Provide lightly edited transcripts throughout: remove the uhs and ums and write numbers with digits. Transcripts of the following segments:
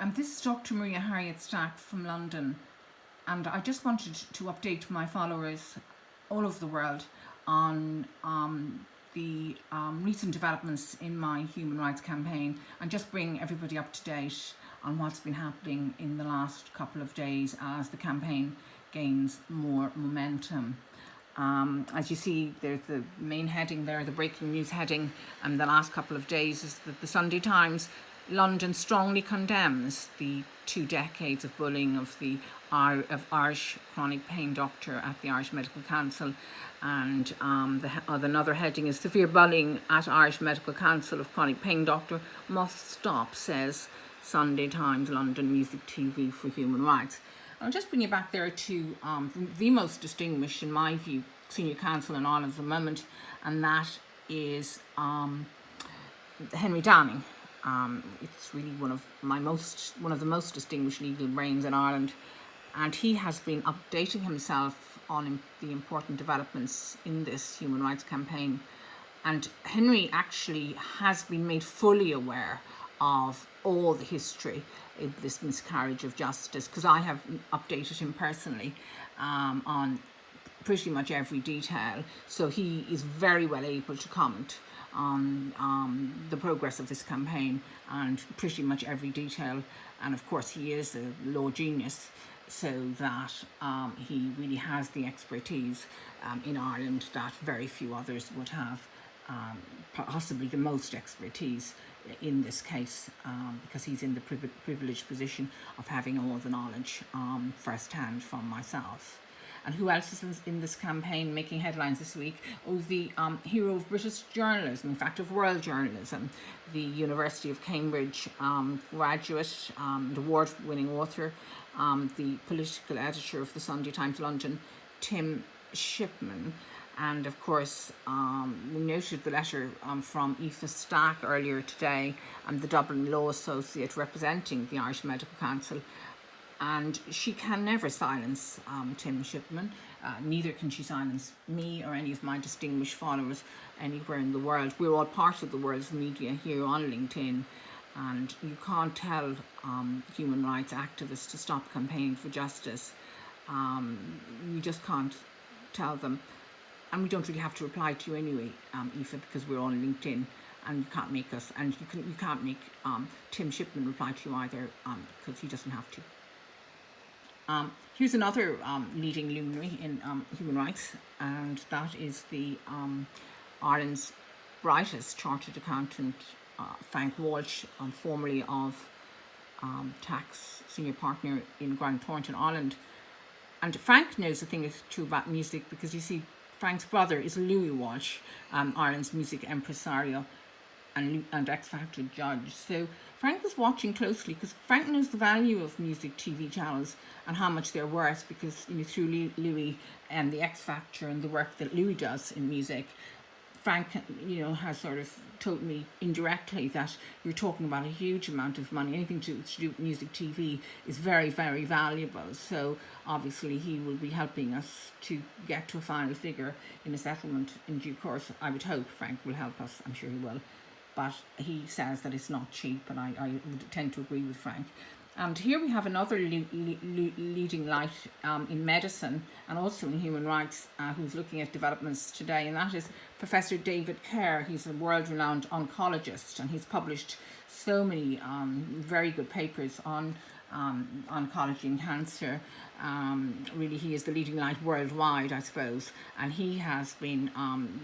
This is Dr. Maria Harriet Stack from London, and I just wanted to update my followers all over the world on the recent developments in my human rights campaign, and just bring everybody up to date on what's been happening in the last couple of days as the campaign gains more momentum. As you see, there's the main heading there, the breaking news heading, and the last couple of days is that the Sunday Times London strongly condemns the 2 decades of bullying of the Irish chronic pain doctor at the Irish Medical Council. And another heading is severe bullying at Irish Medical Council of chronic pain doctor must stop, says Sunday Times London Music TV for Human Rights. I'll just bring you back there to the most distinguished, in my view, senior counsel in Ireland at the moment, and that is Henry Downing. It's really one of the most distinguished legal brains in Ireland, and he has been updating himself on the important developments in this human rights campaign. And Henry actually has been made fully aware of all the history of this miscarriage of justice, because I have updated him personally on pretty much every detail. So he is very well able to comment on the progress of this campaign and pretty much every detail. And of course he is a law genius, so that he really has the expertise in Ireland that very few others would have, possibly the most expertise in this case, because he's in the privileged position of having all the knowledge firsthand from myself. And who else is in this campaign making headlines this week? Oh, the hero of British journalism, in fact of world journalism, the University of Cambridge graduate, the award-winning author, the political editor of the Sunday Times London, Tim Shipman. And of course, we noted the letter from Aoife Stack earlier today, the Dublin Law Associate representing the Irish Medical Council. And she can never silence Tim Shipman. Neither can she silence me or any of my distinguished followers anywhere in the world. We're all part of the world's media here on LinkedIn, and you can't tell human rights activists to stop campaigning for justice. You just can't tell them. And we don't really have to reply to you anyway, Aoife, because we're on LinkedIn, and you can't make us, and you can't make Tim Shipman reply to you either, because he doesn't have to. Here's another leading luminary in human rights, and that is the Ireland's brightest chartered accountant, Frank Walsh, formerly of tax senior partner in Grant Thornton, Ireland. And Frank knows a thing or two about music, because you see, Frank's brother is Louis Walsh, Ireland's music impresario and X Factor judge. So Frank was watching closely, because Frank knows the value of music TV channels and how much they're worth, because through Louis and the X Factor and the work that Louis does in music, Frank has sort of told me indirectly that you're talking about a huge amount of money. Anything to do with music TV is very, very valuable. So obviously he will be helping us to get to a final figure in a settlement in due course. I would hope Frank will help us. I'm sure he will. But he says that it's not cheap, and I would tend to agree with Frank. And here we have another leading light in medicine and also in human rights, who's looking at developments today, and that is Professor David Kerr. He's a world-renowned oncologist, and he's published so many very good papers on oncology and cancer. Really, he is the leading light worldwide, I suppose, and he has been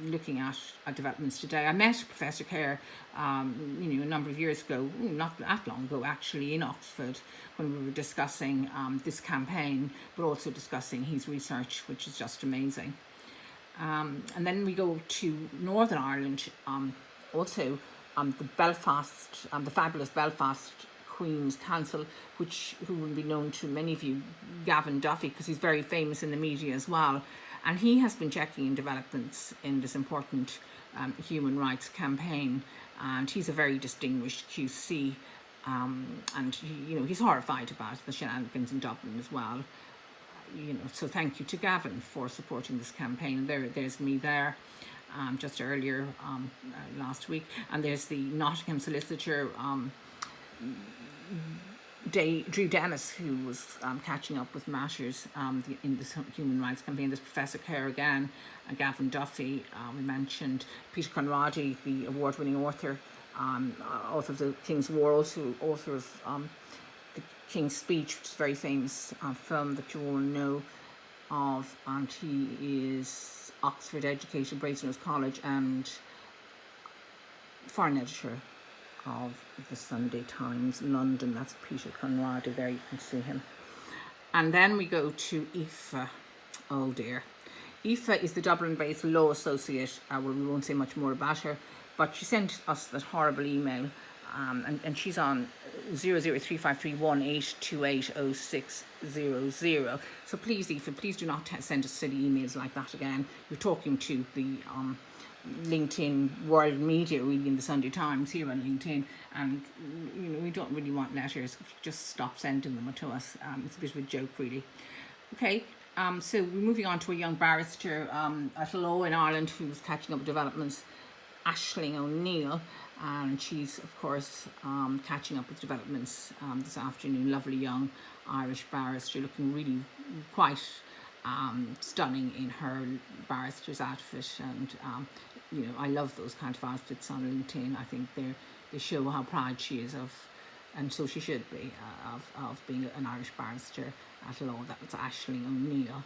looking at developments today. I met Professor Kerr a number of years ago, not that long ago actually, in Oxford, when we were discussing this campaign, but also discussing his research, which is just amazing. And then we go to Northern Ireland, also the fabulous Belfast Queen's Council, who will be known to many of you, Gavin Duffy, because he's very famous in the media as well, and he has been checking in developments in this important human rights campaign, and he's a very distinguished QC, and he's horrified about the shenanigans in Dublin as well. So thank you to Gavin for supporting this campaign. There's me there. Just earlier last week, and there's the Nottingham solicitor Drew Dennis, who was catching up with matters in this human rights campaign. There's Professor Kerr again, Gavin Duffy. We mentioned Peter Conradi, the award-winning author, author of The King's War, also author of The King's Speech, which is a very famous film that you all know of, and he is Oxford educated, Brasenose College, and foreign editor of the Sunday Times London. That's Peter Conradi there, you can see him. And then we go to Aoife. Oh dear. Aoife is the Dublin-based law associate. Well, we won't say much more about her, but she sent us that horrible email, and she's on 0035318280600. So please, Aoife, please do not send us silly emails like that again. You're talking to the LinkedIn world media, really, in the Sunday Times here on LinkedIn, and we don't really want letters. Just stop sending them to us. It's a bit of a joke, really. Okay, so we're moving on to a young barrister at law in Ireland who's catching up with developments, Aisling O'Neill, and she's of course catching up with developments this afternoon. Lovely young Irish barrister, looking really quite stunning in her barrister's outfit, and I love those kind of outfits on LinkedIn. I think they show how proud she is of, and so she should be, of being an Irish barrister at law. That was Aisling O'Neill.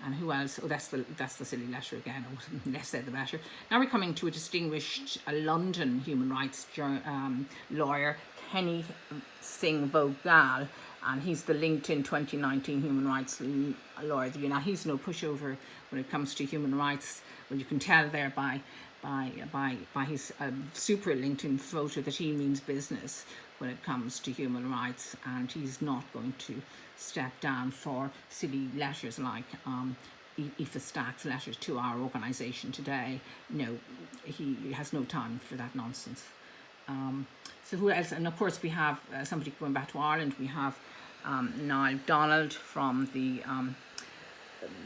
And who else? Oh, that's the silly letter again. Oh, less said the better. Now we're coming to a distinguished London human rights lawyer, Kenny Singh Vogal, and he's the LinkedIn 2019 Human Rights Lawyer of the Year. Now he's no pushover when it comes to human rights. Well, you can tell there by his super LinkedIn photo that he means business when it comes to human rights, and he's not going to step down for silly letters like Aoife Stack's letters to our organisation today. No, he has no time for that nonsense. So who else? And of course we have somebody going back to Ireland. We have Niall Donald from the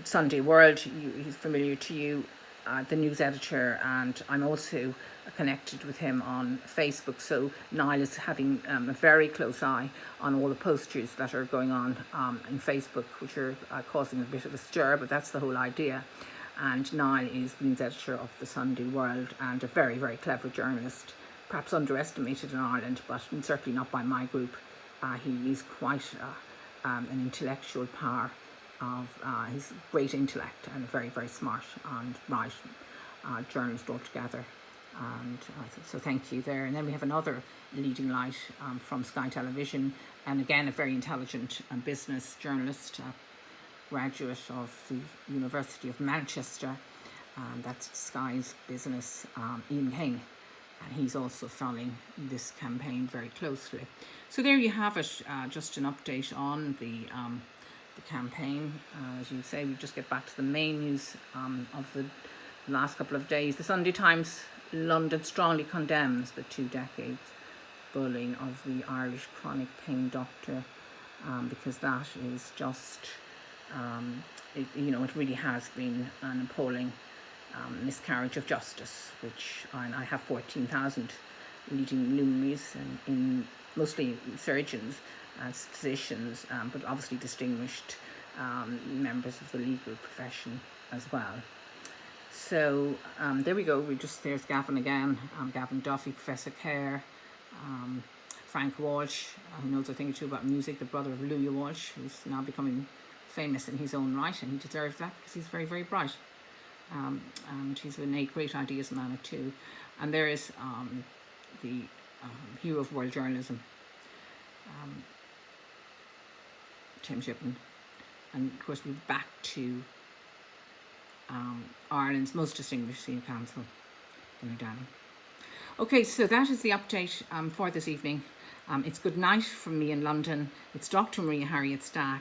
Sunday World. He's familiar to you, the news editor, and I'm also connected with him on Facebook. So Niall is having a very close eye on all the posters that are going on in Facebook, which are causing a bit of a stir, but that's the whole idea. And Niall is the news editor of the Sunday World and a very, very clever journalist, perhaps underestimated in Ireland, but certainly not by my group. He is quite an intellectual power of his great intellect, and a very, very smart and bright journalist altogether. And so thank you there. And then we have another leading light from Sky Television, and again a very intelligent business journalist, graduate of the University of Manchester, that's Sky's business, Ian King, and he's also following this campaign very closely. So there you have it, just an update on the campaign. As you say, we just get back to the main news of the last couple of days. The Sunday Times London strongly condemns the 2 decades bullying of the Irish chronic pain doctor, because that is just, it really has been an appalling miscarriage of justice, which I have 14,000 leading luminaries, in mostly surgeons and physicians, but obviously distinguished members of the legal profession as well. So there we go. There's Gavin again, Gavin Duffy, Professor Kerr, Frank Walsh, who knows a thing or two about music, the brother of Louis Walsh, who's now becoming famous in his own right, and he deserves that because he's very, very bright. And he's an great ideas man too. And there is the hero of world journalism, Tim Shipman. And of course we're back to Ireland's most distinguished senior counsel, Henry Downing. Okay, so that is the update for this evening. It's good night from me in London. It's Dr. Maria Harriet Stack,